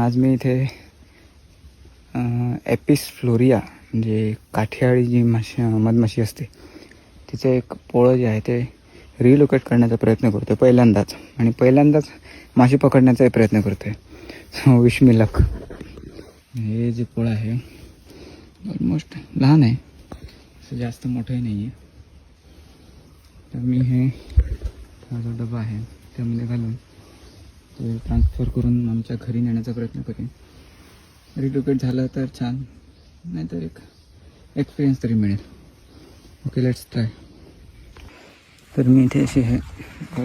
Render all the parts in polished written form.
आज मी इथे एपिस फ्लोरिया म्हणजे काठियाळी जी मधमाशी असते तिचं एक पोळं जे आहे ते रिलोकेट करण्याचा प्रयत्न करतो आहे पहिल्यांदाच माशी पकडण्याचाही प्रयत्न करतो आहे. Wish me luck. हे जे पोळं आहे ऑलमोस्ट लहान आहे, असं जास्त मोठंही नाही आहे. तर मी हा जो डबा आहे त्यामध्ये घालून ते ट्रान्सफर करून आमच्या घरी नेण्याचा प्रयत्न करेन. रिलोकेट झालं तर छान, नाहीतर एक एक्सपिरियन्स तरी मिळेल. Okay, let's try. तर मी इथे असे हे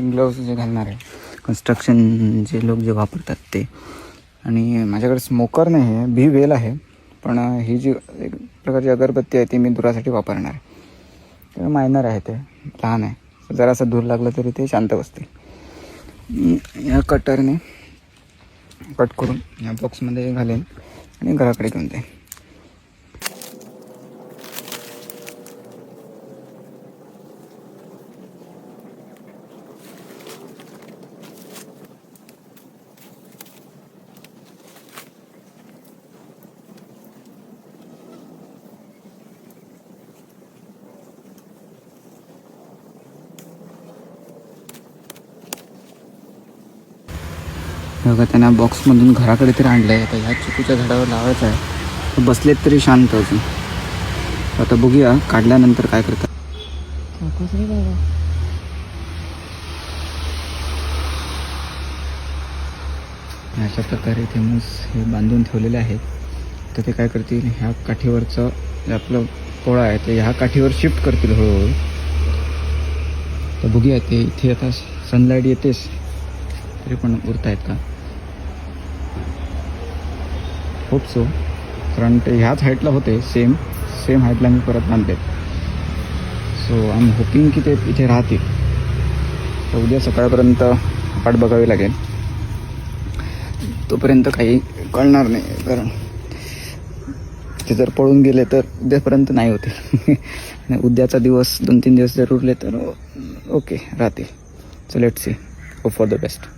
ग्लोव्ज जे घालणार आहे, कन्स्ट्रक्शन जे लोक जे वापरतात ते. आणि माझ्याकडे स्मोकर नाही आहे, बी वेल आहे, पण ही जी एक प्रकारची अगरबत्ती आहे ती मी धुरासाठी वापरणार आहे. तर मायनर आहे, ते लहान आहे, जरासं धूर लागलं तरी ते शांत बसते. या कटरने कट करून या बॉक्समध्ये घालेन आणि घराकडे घेऊन जाईन. बघा, त्यांना बॉक्समधून घराकडे तरी आणलं आहे. आता ह्या चिकूच्या झाडावर लावायचं आहे. बसलेत तरी शांत अजून. आता बघूया काढल्यानंतर काय करतात. अशा प्रकारे इथे मूस हे बांधून ठेवलेले आहेत. तर ते काय करतील, ह्या काठीवरचं जे आपलं पोळा आहे ते ह्या काठीवर शिफ्ट करतील हळूहळू. तर बघूया ते इथे आता सनलाईट येतेच तरी पण उरतायत का. होप सो, कारण ते ह्याच हाईटला होते, सेम हाईटला मी परत बांधले. सो आय एम होपिंग की ते इथे राहतील. तर उद्या सकाळपर्यंत वाट बघावी लागेल. तोपर्यंत काही कळणार नाही, कारण ते जर पळून गेले तर उद्यापर्यंत नाही होतील. आणि उद्याचा दिवस 2-3 दिवस जर उरले तर ओके राहतील. So let's see, hope for the best.